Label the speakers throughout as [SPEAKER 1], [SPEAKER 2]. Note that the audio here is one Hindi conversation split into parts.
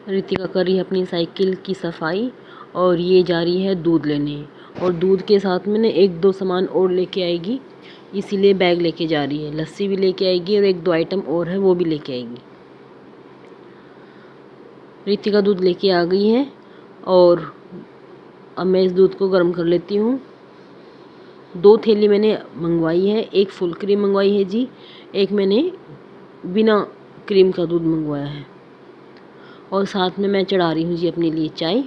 [SPEAKER 1] रितिका कर रही है अपनी साइकिल की सफाई और ये जा रही है दूध लेने। और दूध के साथ में ना एक दो सामान और लेके आएगी, इसीलिए बैग लेके जा रही है। लस्सी भी लेके आएगी और एक दो आइटम और है वो भी लेके आएगी। रितिका दूध लेके आ गई है और अब मैं इस दूध को गर्म कर लेती हूँ। 2 थैली मैंने मंगवाई है, एक फुल क्रीम मंगवाई है जी, एक मैंने बिना क्रीम का दूध मंगवाया है। और साथ में मैं चढ़ा रही हूँ जी अपने लिए चाय।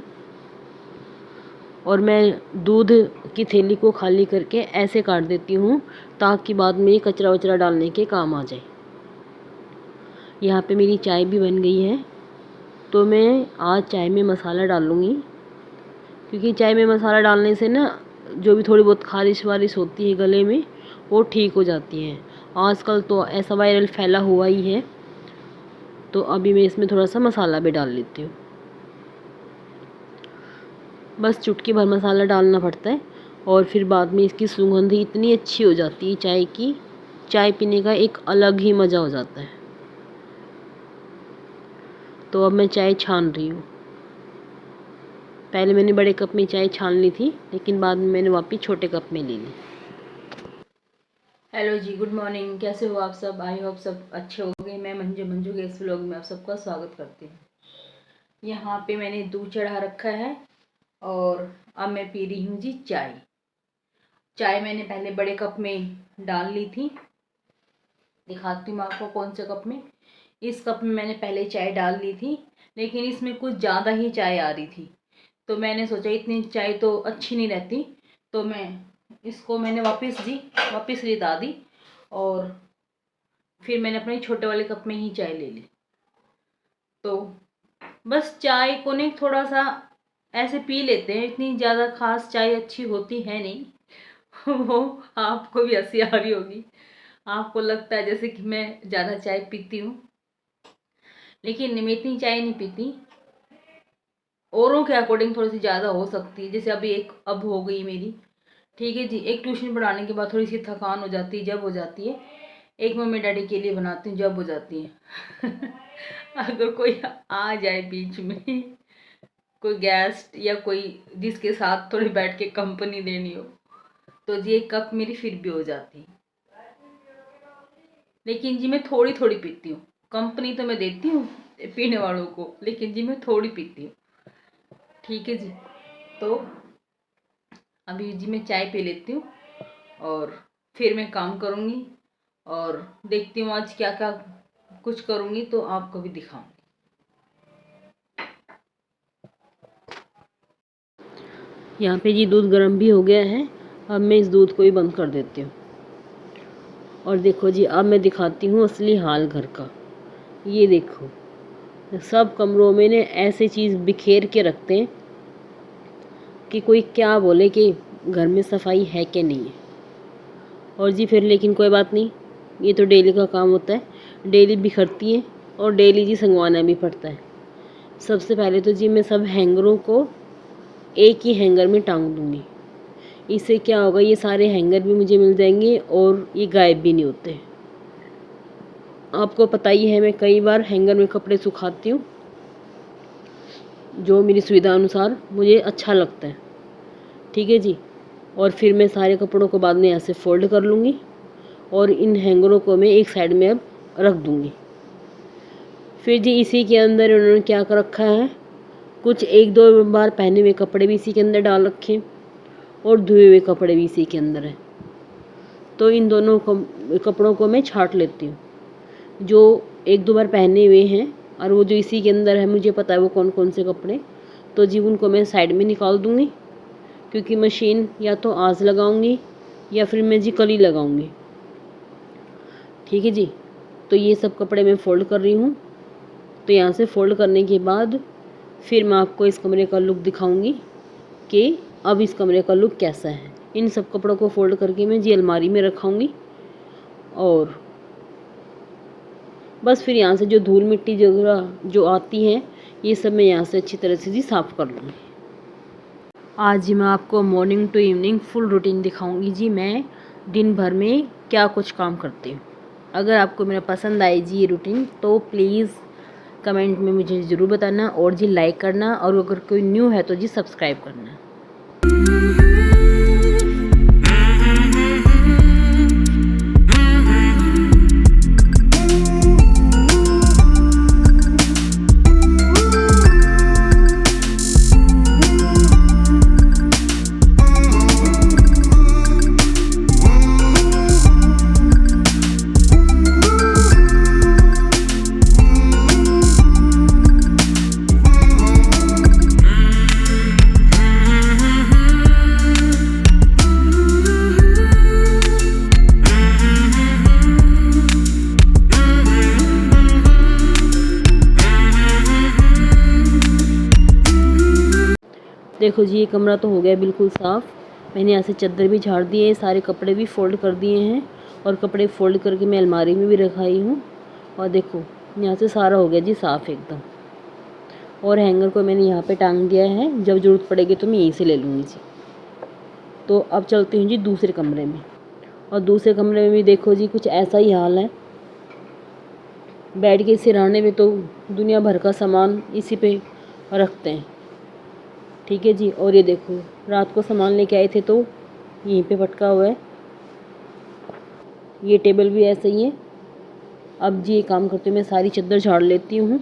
[SPEAKER 1] और मैं दूध की थैली को खाली करके ऐसे काट देती हूँ ताकि बाद में कचरा वचरा डालने के काम आ जाए। यहाँ पे मेरी चाय भी बन गई है, तो मैं आज चाय में मसाला डालूँगी, क्योंकि चाय में मसाला डालने से ना जो भी थोड़ी बहुत खारिश वारिश होती है गले में वो ठीक हो जाती है। आजकल तो ऐसा वायरल फैला हुआ ही है, तो अभी मैं इसमें थोड़ा सा मसाला भी डाल लेती हूँ। बस चुटकी भर मसाला डालना पड़ता है और फिर बाद में इसकी सुगंध इतनी अच्छी हो जाती है चाय की, चाय पीने का एक अलग ही मज़ा हो जाता है। तो अब मैं चाय छान रही हूँ। पहले मैंने बड़े कप में चाय छान ली थी, लेकिन बाद में मैंने वापस छोटे कप में ले ली। हेलो जी, गुड मॉर्निंग। कैसे हो आप सब? आई होप सब अच्छे होंगे। मैं मंजू के इस व्लॉग में आप सबका स्वागत करती हूँ। यहाँ पे मैंने दूध चढ़ा रखा है और अब मैं पी रही हूँ जी चाय। चाय मैंने पहले बड़े कप में डाल ली थी, दिखाती हूँ आपको कौन से कप में। इस कप में मैंने पहले चाय डाल ली थी, लेकिन इसमें कुछ ज़्यादा ही चाय आ रही थी, तो मैंने सोचा इतनी चाय तो अच्छी नहीं रहती, तो मैंने वापस रिता दी और फिर मैंने अपने छोटे वाले कप में ही चाय ले ली। तो बस चाय को नहीं थोड़ा सा ऐसे पी लेते हैं, इतनी ज़्यादा खास चाय अच्छी होती है नहीं। वो आपको भी हंसी आ रही होगी, आपको लगता है जैसे कि मैं ज़्यादा चाय पीती हूँ, लेकिन मैं इतनी चाय नहीं पीती। औरों के अकॉर्डिंग थोड़ी सी ज़्यादा हो सकती है, जैसे अब हो गई मेरी। ठीक है जी, एक ट्यूशन पढ़ाने के बाद थोड़ी सी थकान हो जाती है, जब हो जाती है। एक मम्मी डैडी के लिए बनाती हूँ जब हो जाती है। अगर कोई आ जाए बीच में, कोई गेस्ट या कोई जिसके साथ थोड़ी बैठ के कंपनी देनी हो, तो जी एक कप मेरी फिर भी हो जाती है। लेकिन जी मैं थोड़ी थोड़ी पीती हूँ, कंपनी तो मैं देती हूँ पीने वालों को, लेकिन जी मैं थोड़ी पीती हूँ। ठीक है जी, तो अभी जी मैं चाय पी लेती हूँ और फिर मैं काम करूँगी और देखती हूँ आज क्या क्या कुछ करूँगी, तो आपको भी दिखाऊंगी। यहाँ पे जी दूध गर्म भी हो गया है, अब मैं इस दूध को ही बंद कर देती हूँ। और देखो जी, अब मैं दिखाती हूँ असली हाल घर का। ये देखो, सब कमरों में ने ऐसे चीज़ बिखेर के रखते हैं कि कोई क्या बोले कि घर में सफाई है कि नहीं है। और जी फिर लेकिन कोई बात नहीं, ये तो डेली का काम होता है, डेली बिखरती है और डेली जी संगवाना भी पड़ता है। सबसे पहले तो जी मैं सब हैंगरों को एक ही हैंगर में टांग दूँगी। इससे क्या होगा, ये सारे हैंगर भी मुझे मिल जाएंगे और ये गायब भी नहीं होते। आपको पता ही है मैं कई बार हैंगर में कपड़े सुखाती हूँ, जो मेरी सुविधा अनुसार मुझे अच्छा लगता है। ठीक है जी, और फिर मैं सारे कपड़ों को बाद में ऐसे फोल्ड कर लूँगी और इन हैंगरों को मैं एक साइड में अब रख दूँगी। फिर जी इसी के अंदर उन्होंने क्या कर रखा है, कुछ एक दो बार पहने हुए कपड़े भी इसी के अंदर डाल रखे और धुए हुए कपड़े भी इसी के अंदर हैं। तो इन दोनों कपड़ों को मैं छांट लेती हूँ, जो एक दो बार पहने हुए हैं और वो जो इसी के अंदर है मुझे पता है वो कौन कौन से कपड़े, तो जी उनको मैं साइड में निकाल दूँगी, क्योंकि मशीन या तो आज लगाऊंगी या फिर मैं जी कल ही लगाऊंगी। ठीक है जी, तो ये सब कपड़े मैं फ़ोल्ड कर रही हूँ। तो यहाँ से फ़ोल्ड करने के बाद फिर मैं आपको इस कमरे का लुक दिखाऊंगी कि अब इस कमरे का लुक कैसा है। इन सब कपड़ों को फ़ोल्ड करके मैं जी अलमारी में रखाऊंगी और बस फिर यहाँ से जो धूल मिट्टी जो आती है, ये सब मैं यहाँ से अच्छी तरह से जी साफ़ कर लूँगी। आज जी मैं आपको morning to evening full routine दिखाऊंगी जी, मैं दिन भर में क्या कुछ काम करती हूँ। अगर आपको मेरा पसंद आए जी ये रूटीन, तो प्लीज़ कमेंट में मुझे ज़रूर बताना, और जी लाइक करना, और अगर कोई न्यू है तो जी सब्सक्राइब करना। देखो जी, ये कमरा तो हो गया बिल्कुल साफ़। मैंने यहाँ से चादर भी झाड़ दी है, सारे कपड़े भी फ़ोल्ड कर दिए हैं, और कपड़े फ़ोल्ड करके मैं अलमारी में भी रखाई हूँ। और देखो यहाँ से सारा हो गया जी साफ़ एकदम। और हैंगर को मैंने यहाँ पे टांग दिया है, जब ज़रूरत पड़ेगी तो मैं यहीं से ले लूँगी जी। तो अब चलती हूँ जी दूसरे कमरे में। और दूसरे कमरे में भी देखो जी कुछ ऐसा ही हाल है। बेड के सिरहाने में तो दुनिया भर का सामान इसी पे रखते हैं, ठीक है जी। और ये देखो रात को सामान लेके आए थे तो यहीं पे पटका हुआ है। ये टेबल भी ऐसे ही है। अब जी ये काम करते हुए मैं सारी चादर झाड़ लेती हूँ।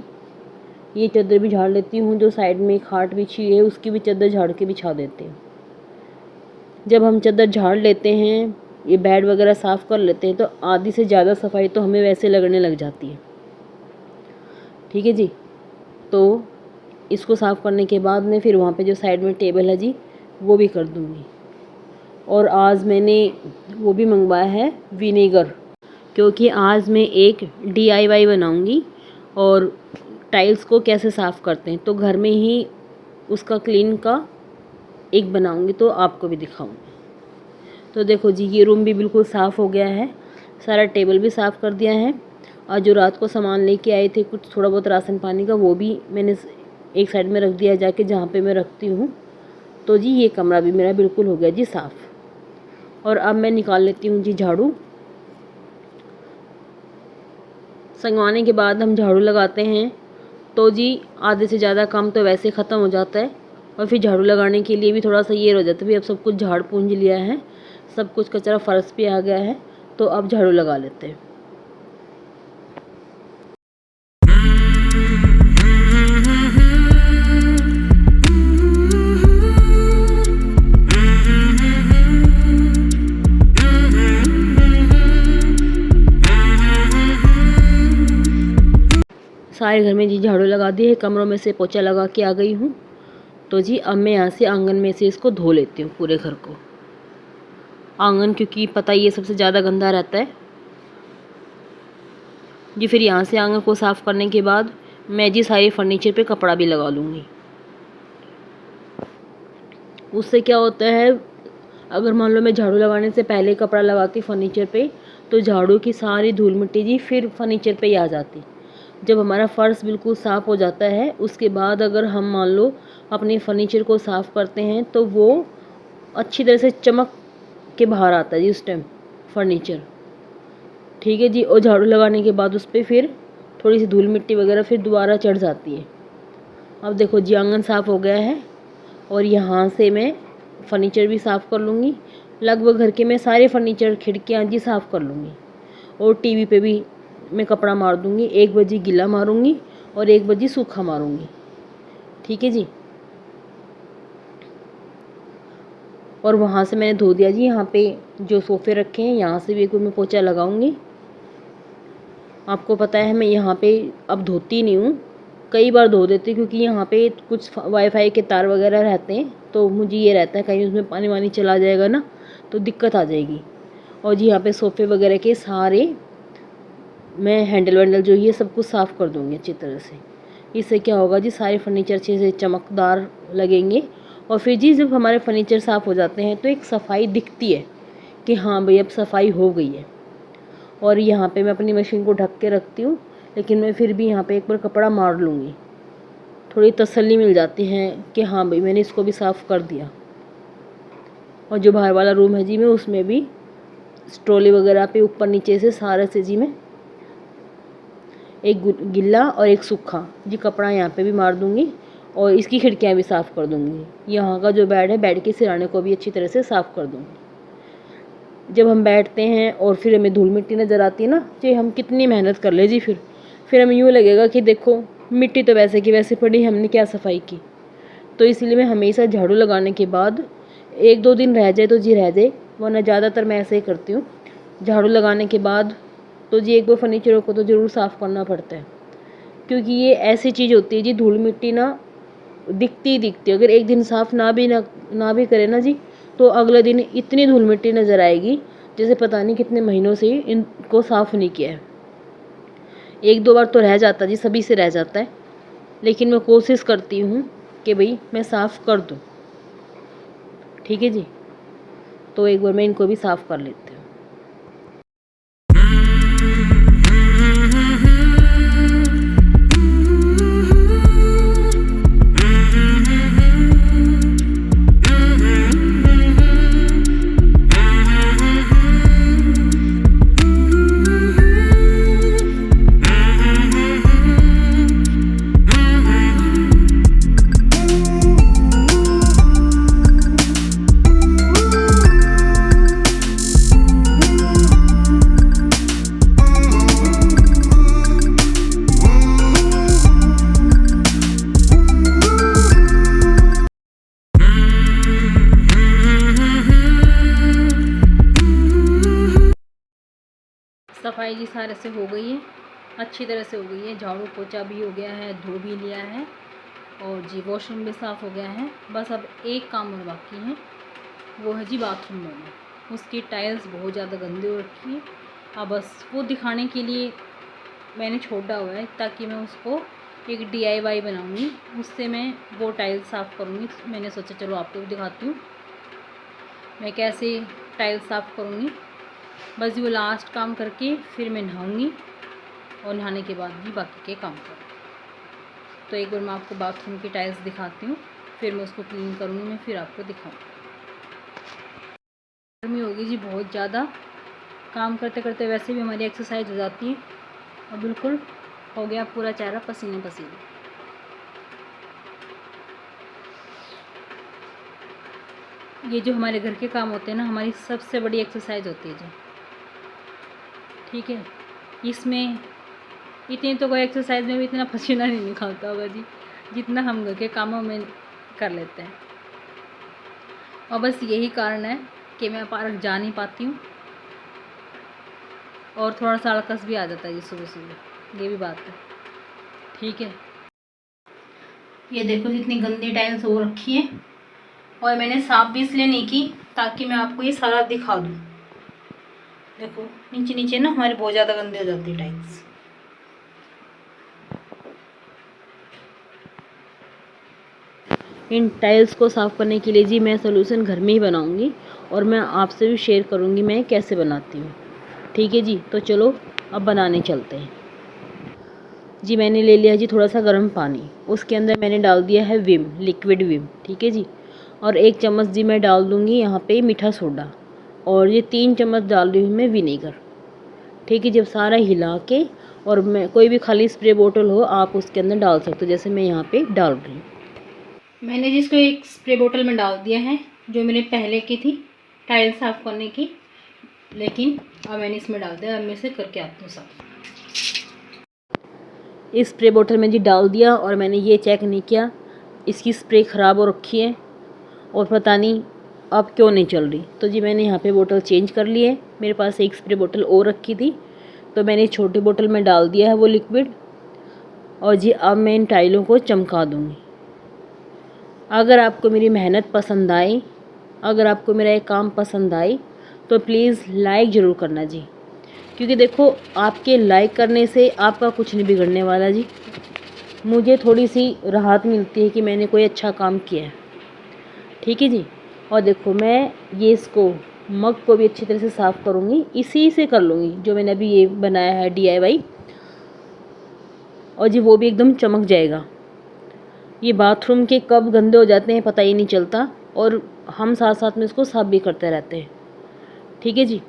[SPEAKER 1] ये चादर भी झाड़ लेती हूँ, जो साइड में एक खाट बिछी है उसकी भी चादर झाड़ के बिछा देती हूँ। जब हम चादर झाड़ लेते हैं, ये बेड वगैरह साफ़ कर लेते हैं, तो आधी से ज़्यादा सफाई तो हमें वैसे लगने लग जाती है, ठीक है जी। तो इसको साफ़ करने के बाद में फिर वहाँ पे जो साइड में टेबल है जी वो भी कर दूँगी। और आज मैंने वो भी मंगवाया है विनेगर, क्योंकि आज मैं एक DIY बनाऊँगी और टाइल्स को कैसे साफ़ करते हैं, तो घर में ही उसका क्लीन का एक बनाऊँगी, तो आपको भी दिखाऊँगी। तो देखो जी ये रूम भी बिल्कुल साफ़ हो गया है, सारा टेबल भी साफ़ कर दिया है। और जो रात को सामान लेके आए थे कुछ थोड़ा बहुत राशन पानी का, वो भी मैंने एक साइड में रख दिया जाके जहाँ पे मैं रखती हूँ। तो जी ये कमरा भी मेरा बिल्कुल हो गया जी साफ़। और अब मैं निकाल लेती हूँ जी झाड़ू। संगवाने के बाद हम झाड़ू लगाते हैं तो जी आधे से ज़्यादा काम तो वैसे ख़त्म हो जाता है, और फिर झाड़ू लगाने के लिए भी थोड़ा सा ये हो जाता है भी अब सब कुछ झाड़ पूंज लिया है, सब कुछ कचरा फर्श पे आ गया है, तो अब झाड़ू लगा लेते हैं। सारे घर में जी झाड़ू लगा दी है, कमरों में से पोछा लगा के आ गई हूँ। तो जी अब मैं यहाँ से आंगन में से इसको धो लेती हूँ पूरे घर को। आंगन क्योंकि पता ही है सबसे ज़्यादा गंदा रहता है जी। फिर यहाँ से आंगन को साफ़ करने के बाद मैं जी सारे फर्नीचर पे कपड़ा भी लगा लूँगी। उससे क्या होता है, अगर मान लो मैं झाड़ू लगाने से पहले कपड़ा लगाती फर्नीचर पे, तो झाड़ू की सारी धूल मिट्टी जी फिर फर्नीचर पे ही आ जाती। जब हमारा फ़र्श बिल्कुल साफ़ हो जाता है, उसके बाद अगर हम मान लो अपने फर्नीचर को साफ़ करते हैं, तो वो अच्छी तरह से चमक के बाहर आता है जी उस टाइम फर्नीचर, ठीक है जी। और झाड़ू लगाने के बाद उस पर फिर थोड़ी सी धूल मिट्टी वगैरह फिर दोबारा चढ़ जाती है। अब देखो जी आंगन साफ़ हो गया है, और यहाँ से मैं फर्नीचर भी साफ़ कर लूँगी। लगभग घर के मैं सारे फर्नीचर खिड़कियाँ जी साफ़ कर लूँगी। और टीवी पे भी मैं कपड़ा मार दूँगी, एक बजी गीला मारूँगी और एक बजी सूखा मारूँगी, ठीक है जी। और वहाँ से मैंने धो दिया जी, यहाँ पे जो सोफ़े रखे हैं यहाँ से भी एक मैं पोछा लगाऊँगी। आपको पता है मैं यहाँ पे अब धोती नहीं हूँ, कई बार धो देती, क्योंकि यहाँ पे कुछ वाईफाई के तार वगैरह रहते हैं, तो मुझे ये रहता है कहीं उसमें पानी वानी चला जाएगा ना तो दिक्कत आ जाएगी। और जी यहाँ पे सोफ़े वगैरह के सारे मैं हैंडल वैंडल जो ये सब कुछ साफ़ कर दूँगी अच्छी तरह से। इससे क्या होगा जी सारे फर्नीचर अच्छे से चमकदार लगेंगे। और फिर जी जब हमारे फर्नीचर साफ़ हो जाते हैं तो एक सफाई दिखती है कि हाँ भाई अब सफाई हो गई है। और यहाँ पे मैं अपनी मशीन को ढक के रखती हूँ, लेकिन मैं फिर भी यहाँ पे एक बार कपड़ा मार लूँगी, थोड़ी तसल्ली मिल जाती है कि हाँ भाई मैंने इसको भी साफ़ कर दिया। और जो बाहर वाला रूम है जी मैं उसमें भी ट्रॉली वगैरह पे ऊपर नीचे से सारे से जी मैं एक गिल्ला और एक सूखा जी कपड़ा यहाँ पे भी मार दूँगी और इसकी खिड़कियाँ भी साफ़ कर दूँगी। यहाँ का जो बेड है, बेड के सिराने को भी अच्छी तरह से साफ़ कर दूँगी। जब हम बैठते हैं और फिर हमें धूल मिट्टी नज़र आती है ना, चाहे हम कितनी मेहनत कर ले जी, फिर हमें यूँ लगेगा कि देखो मिट्टी तो वैसे की वैसे पड़ी, हमने क्या सफाई की। तो इसलिए मैं हमेशा झाड़ू लगाने के बाद 1-2 दिन रह जाए तो जी रह जाए, वरना ज़्यादातर मैं ऐसे ही करती हूँ। झाड़ू लगाने के बाद तो जी 1-2 फर्नीचरों को तो ज़रूर साफ़ करना पड़ता है, क्योंकि ये ऐसी चीज़ होती है जी, धूल मिट्टी ना दिखती ही दिखती है। अगर एक दिन साफ़ ना भी करे ना जी, तो अगले दिन इतनी धूल मिट्टी नज़र आएगी जैसे पता नहीं कितने महीनों से इनको साफ़ नहीं किया है। 1-2 बार तो रह जाता जी, सभी से रह जाता है, लेकिन मैं कोशिश करती हूँ कि भाई मैं साफ़ कर दूँ। ठीक है जी, तो एक बार मैं इनको भी साफ़ कर लेती हूँ। सफाई जी सारे से हो गई है, अच्छी तरह से हो गई है। झाड़ू पोछा भी हो गया है, धो भी लिया है और जी वॉशरूम भी साफ़ हो गया है। बस अब एक काम और बाकी है, वो है जी बाथरूम में। उसकी टाइल्स बहुत ज़्यादा गंदी हो रखी है। अब बस वो दिखाने के लिए मैंने छोड़ा हुआ है, ताकि मैं उसको एक DIY बनाऊँगी, उससे मैं वो टाइल्स साफ़ करूँगी। मैंने सोचा चलो आपको भी दिखाती हूँ मैं कैसे टाइल्स साफ़ करूँगी। बस वो लास्ट काम करके फिर मैं नहाऊँगी और नहाने के बाद भी बाकी के काम करूँगी। तो एक बार मैं आपको बाथरूम की टाइल्स दिखाती हूँ, फिर मैं उसको क्लीन करूँगी, मैं फिर आपको दिखाऊँगी। गर्मी होगी जी बहुत ज़्यादा, काम करते करते वैसे भी हमारी एक्सरसाइज हो जाती है और बिल्कुल हो गया पूरा चेहरा पसीने पसीने। ये जो हमारे घर के काम होते हैं ना, हमारी सबसे बड़ी एक्सरसाइज होती है जी। ठीक है, इसमें इतनी तो कोई एक्सरसाइज में भी इतना पसीना नहीं निकलता होगा जी, जितना हम घर के कामों में कर लेते हैं। और बस यही कारण है कि मैं पार्क जा नहीं पाती हूँ और थोड़ा सा आलस भी आ जाता है जी सुबह सुबह, ये भी बात है। ठीक है, ये देखो जितनी गंदी टाइल्स हो रखी है, और मैंने साफ भी इसलिए नहीं की ताकि मैं आपको ये सारा दिखा दूँ। देखो नीचे नीचे ना हमारी बहुत ज़्यादा गंदी हो जाती है टाइल्स। इन टाइल्स को साफ़ करने के लिए जी मैं सलूशन घर में ही बनाऊंगी और मैं आपसे भी शेयर करूंगी मैं कैसे बनाती हूँ। ठीक है जी, तो चलो अब बनाने चलते हैं। जी मैंने ले लिया जी थोड़ा सा गर्म पानी, उसके अंदर मैंने डाल दिया है विम, लिक्विड विम। ठीक है जी, और 1 चम्मच जी मैं डाल दूँगी यहाँ पे मीठा सोडा, और ये 3 चम्मच डाल रही हूँ मैं विनेगर। ठीक है, जब सारा हिला के, और मैं कोई भी खाली स्प्रे बोतल हो आप उसके अंदर डाल सकते हो, जैसे मैं यहाँ पे डाल रही हूँ। मैंने जिसको एक स्प्रे बोतल में डाल दिया है, जो मैंने पहले की थी टाइल साफ़ करने की, लेकिन अब मैंने इसमें डाल दिया। अब मैं इसे करके आती हूँ साफ़। इस स्प्रे बोतल में जी डाल दिया, और मैंने ये चेक नहीं किया इसकी स्प्रे ख़राब हो रखी है और पता नहीं अब क्यों नहीं चल रही। तो जी मैंने यहाँ पे बोतल चेंज कर ली है, मेरे पास एक स्प्रे बोतल और रखी थी, तो मैंने छोटी बोतल में डाल दिया है वो लिक्विड, और जी अब मैं इन टाइलों को चमका दूँगी। अगर आपको मेरी मेहनत पसंद आए, अगर आपको मेरा ये काम पसंद आए, तो प्लीज़ लाइक ज़रूर करना जी, क्योंकि देखो आपके लाइक करने से आपका कुछ नहीं बिगड़ने वाला जी। मुझे थोड़ी सी राहत मिलती है कि मैंने कोई अच्छा काम किया है। ठीक है जी, और देखो मैं ये इसको मग को भी अच्छी तरह से साफ़ करूँगी, इसी से कर लूँगी जो मैंने अभी ये बनाया है DIY, और जी वो भी एकदम चमक जाएगा। ये बाथरूम के कब गंदे हो जाते हैं पता ही नहीं चलता, और हम साथ साथ में इसको साफ़ भी करते रहते हैं। ठीक है जी,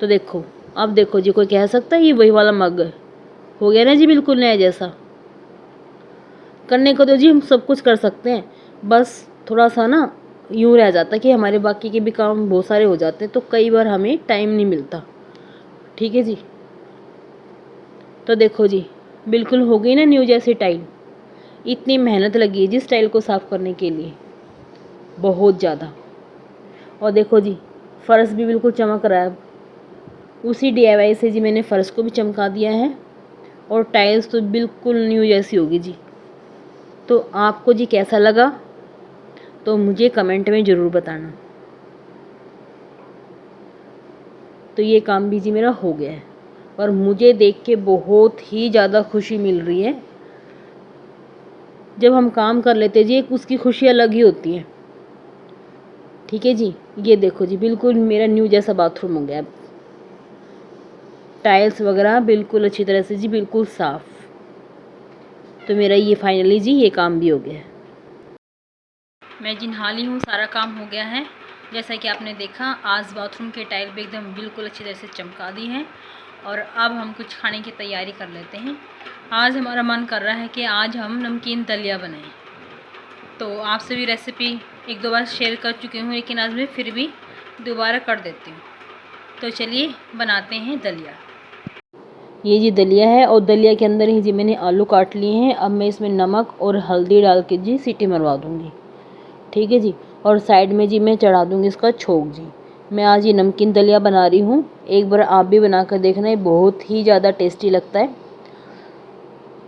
[SPEAKER 1] तो देखो अब देखो जी, कोई कह सकता है ये वही वाला मग है? हो गया ना जी बिल्कुल नया जैसा। करने को तो जी हम सब कुछ कर सकते हैं, बस थोड़ा सा ना यूँ रह जाता कि हमारे बाकी के भी काम बहुत सारे हो जाते हैं, तो कई बार हमें टाइम नहीं मिलता। ठीक है जी, तो देखो जी बिल्कुल हो गई ना न्यू जैसी टाइल। इतनी मेहनत लगी है जिस टाइल को साफ़ करने के लिए, बहुत ज़्यादा। और देखो जी फ़र्श भी बिल्कुल चमक रहा है। उसी DIY से जी मैंने फ़र्श को भी चमका दिया है, और टाइल्स तो बिल्कुल न्यू जैसी होगी जी। तो आपको जी कैसा लगा तो मुझे कमेंट में ज़रूर बताना। तो ये काम भी जी मेरा हो गया है, और मुझे देख के बहुत ही ज़्यादा खुशी मिल रही है। जब हम काम कर लेते जी एक उसकी खुशी अलग ही होती है। ठीक है जी, ये देखो जी बिल्कुल मेरा न्यू जैसा बाथरूम हो गया। टाइल्स वगैरह बिल्कुल अच्छी तरह से जी बिल्कुल साफ़। तो मेरा ये फाइनली जी ये काम भी हो गया है। मैं जी नहा ली हूँ, सारा काम हो गया है। जैसा कि आपने देखा आज बाथरूम के टाइल भी एकदम बिल्कुल अच्छी तरह से चमका दी है। और अब हम कुछ खाने की तैयारी कर लेते हैं। आज हमारा मन कर रहा है कि आज हम नमकीन दलिया बनाएं। तो आपसे भी रेसिपी एक दो बार शेयर कर चुकी हूँ, लेकिन आज मैं फिर भी दोबारा कर देती हूँ। तो चलिए बनाते हैं दलिया। ये जी दलिया है, और दलिया के अंदर ही जी मैंने आलू काट लिए हैं। अब मैं इसमें नमक और हल्दी डाल के जी सीटी मरवा दूँगी। ठीक है जी, और साइड में जी मैं चढ़ा दूँगी इसका छोंक जी। मैं आज ये नमकीन दलिया बना रही हूँ, एक बार आप भी बना कर देखना, ये बहुत ही ज़्यादा टेस्टी लगता है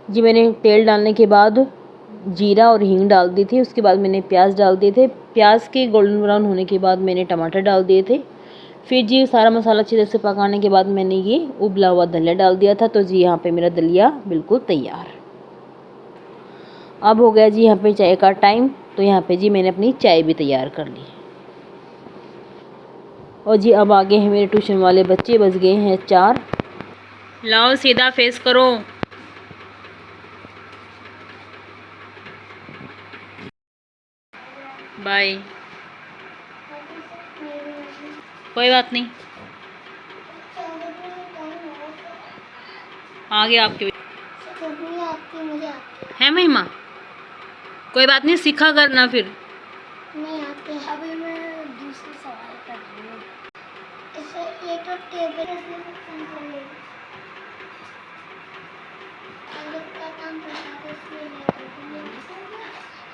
[SPEAKER 1] जी। मैंने तेल डालने के बाद जीरा और हींग डाल दी थी, उसके बाद मैंने प्याज डाल दिए थे। प्याज के गोल्डन ब्राउन होने के बाद मैंने टमाटर डाल दिए थे। फिर जी सारा मसाला अच्छी तरह से पकाने के बाद मैंने ये उबला हुआ दलिया डाल दिया था। तो जी यहाँ पे मेरा दलिया बिल्कुल तैयार। अब हो गया जी यहाँ पे चाय का टाइम, तो यहाँ पे जी मैंने अपनी चाय भी तैयार कर ली। और जी अब आगे हैं मेरे ट्यूशन वाले बच्चे, बज गए हैं 4। लाओ सीधा फेस करो। बाय। कोई बात नहीं, आगे आपके है महिमा, कोई बात नहीं, सीखा करना फिर। नहीं आते। अभी मैं दूसरी सवाल कर रही हूँ। इसे ये तो टेबल का काम करता है, इसलिए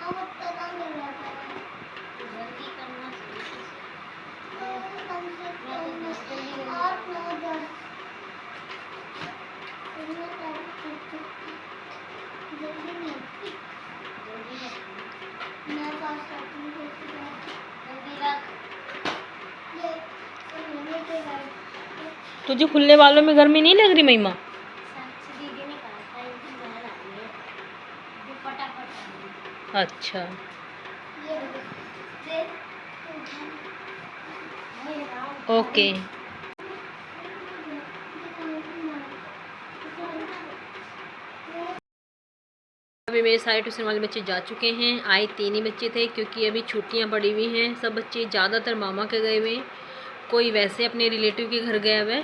[SPEAKER 1] हम अपना काम कर रहा था। जल्दी करना चाहिए। कम से कम 8 9 10 जल्दी नहीं, मैं फास्ट करती हूँ। जल्दी रख। तुझे खुलने वालों में गर्मी नहीं लग रही महिमा? दीदी ने कहा था एक दिन बाहर आ रही है, फटाफट। अच्छा, ओके। अभी मेरे सारे ट्यूशन वाले बच्चे जा चुके हैं। आए 3 ही बच्चे थे, क्योंकि अभी छुट्टियां पड़ी हुई हैं। सब बच्चे ज़्यादातर मामा के गए हुए हैं, कोई वैसे अपने रिलेटिव के घर गया हुआ है।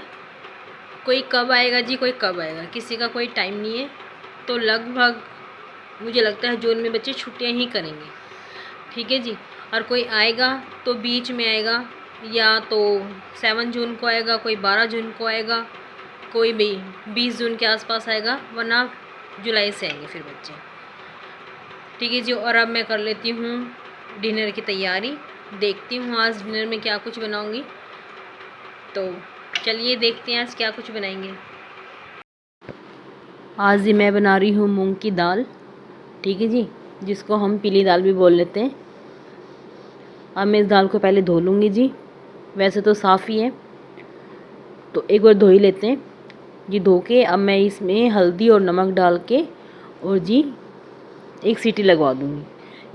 [SPEAKER 1] कोई कब आएगा जी, कोई कब आएगा, किसी का कोई टाइम नहीं है। तो लगभग मुझे लगता है जून में बच्चे छुट्टियां ही करेंगे। ठीक है जी, और कोई आएगा तो बीच में आएगा, या तो 7 जून को आएगा, कोई 12 जून को आएगा, कोई भी 20 जून के आसपास आएगा, वरना जुलाई से आएंगे फिर बच्चे। ठीक है जी, और अब मैं कर लेती हूँ डिनर की तैयारी। देखती हूँ आज डिनर में क्या कुछ बनाऊँगी। तो चलिए देखते हैं आज क्या कुछ बनाएंगे। आज ही मैं बना रही हूँ मूंग की दाल। ठीक है जी, जिसको हम पीली दाल भी बोल लेते हैं। अब मैं इस दाल को पहले धो लूँगी जी। वैसे तो साफ़ ही है, तो एक बार धो ही लेते हैं जी। धो के अब मैं इसमें हल्दी और नमक डाल के और जी एक सीटी लगवा दूँगी।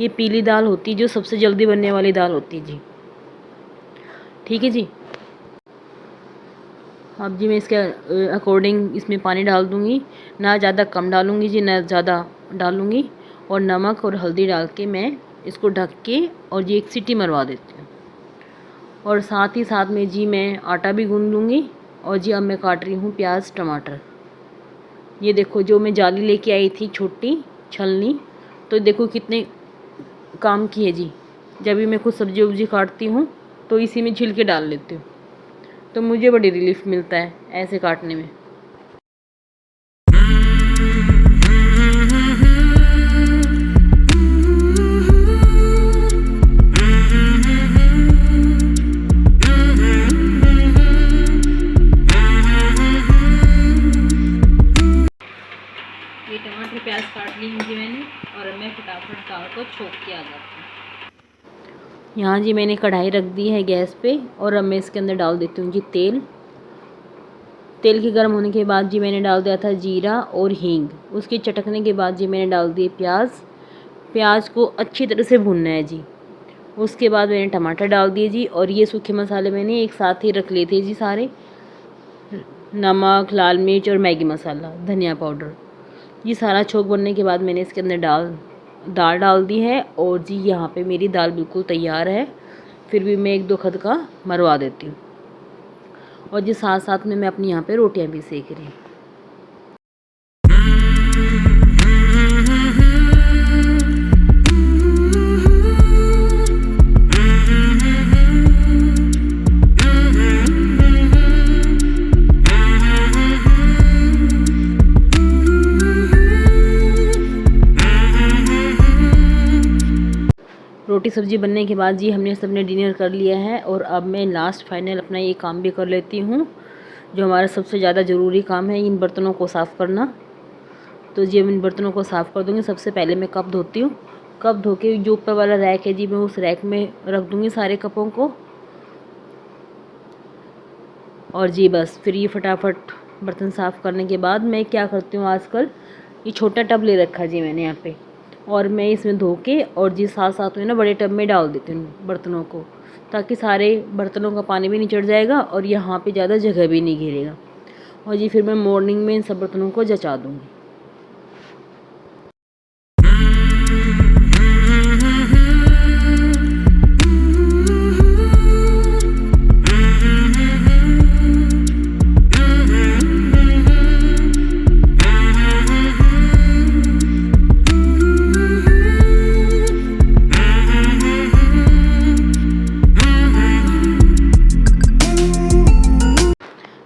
[SPEAKER 1] ये पीली दाल होती है जो सबसे जल्दी बनने वाली दाल होती है जी। ठीक है जी, अब जी मैं इसके अकॉर्डिंग इसमें पानी डाल दूँगी, ना ज़्यादा कम डालूँगी जी, ना ज़्यादा डालूँगी। और नमक और हल्दी डाल के मैं इसको ढक के और जी एक सीटी मरवा देती हूँ। और साथ ही साथ में जी मैं आटा भी गूँध लूँगी। और जी अब मैं काट रही हूँ प्याज टमाटर। ये देखो जो मैं जाली लेके आई थी छोटी छलनी, तो देखो कितने काम की है जी। जब भी मैं कुछ सब्जी वब्जी काटती हूँ तो इसी में छिलके डाल लेती हूँ, तो मुझे बड़ी रिलीफ मिलता है ऐसे काटने में। ये टमाटर प्याज काट ली जी मैंने, और अब मैं फटाफट दाल को छोंक के आ जाती हूँ। यहाँ जी मैंने कढ़ाई रख दी है गैस पे, और अब मैं इसके अंदर डाल देती हूँ जी तेल। तेल के गर्म होने के बाद जी मैंने डाल दिया था जीरा और हींग। उसके चटकने के बाद जी मैंने डाल दिए प्याज। प्याज को अच्छी तरह से भूनना है जी। उसके बाद मैंने टमाटर डाल दिए जी, और ये सूखे मसाले मैंने एक साथ ही रख लिए थे जी सारे, नमक, लाल मिर्च और मैगी मसाला, धनिया पाउडर। ये सारा छोंक बनने के बाद मैंने इसके अंदर दाल डाल दी है, और जी यहाँ पे मेरी दाल बिल्कुल तैयार है। फिर भी मैं एक दो खदका मरवा देती हूँ, और जी साथ साथ में मैं अपनी यहाँ पे रोटियाँ भी सेक रही हूँ। रोटी सब्ज़ी बनने के बाद जी हमने सबने डिनर कर लिया है, और अब मैं लास्ट फाइनल अपना ये काम भी कर लेती हूँ, जो हमारा सबसे ज़्यादा ज़रूरी काम है, इन बर्तनों को साफ़ करना। तो जी हम इन बर्तनों को साफ़ कर दूँगी। सबसे पहले मैं कप धोती हूँ। कप धो के जो ऊपर वाला रैक है जी, मैं उस रैक में रख दूँगी सारे कपों को, और जी बस फिर ये फटाफट बर्तन साफ़ करने के बाद मैं क्या करती हूँ, आजकल ये छोटा टब ले रखा जी मैंने यहाँ पे, और मैं इसमें धो के और जी साथ साथ में ना बड़े टब में डाल देती हूँ बर्तनों को, ताकि सारे बर्तनों का पानी भी निचड़ जाएगा और यहाँ पे ज़्यादा जगह भी नहीं घेरेगा। और जी फिर मैं मॉर्निंग में इन सब बर्तनों को जचा दूँगी।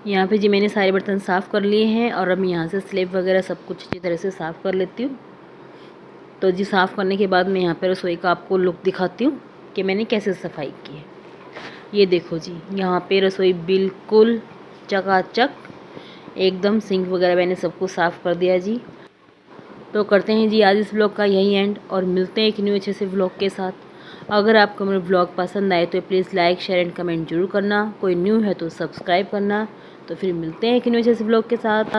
[SPEAKER 1] यहाँ पे जी मैंने सारे बर्तन साफ़ कर लिए हैं, और अब मैं यहाँ से स्लेब वगैरह सब कुछ अच्छी तरह से साफ़ कर लेती हूँ। तो जी साफ़ करने के बाद मैं यहाँ पे रसोई का आपको लुक दिखाती हूँ कि मैंने कैसे सफाई की है। ये देखो जी, यहाँ पे रसोई बिल्कुल चकाचक एकदम, सिंक वगैरह मैंने सब कुछ साफ़ कर दिया जी। तो करते हैं जी आज इस व्लॉग का यही एंड, और मिलते हैं एक न्यू अच्छे से व्लॉग के साथ। अगर आपको मेरे व्लॉग पसंद आए तो please like, share and comment जरूर करना। कोई न्यू है तो सब्सक्राइब करना। तो फिर मिलते हैं एक न्यू अच्छे से व्लॉग के साथ।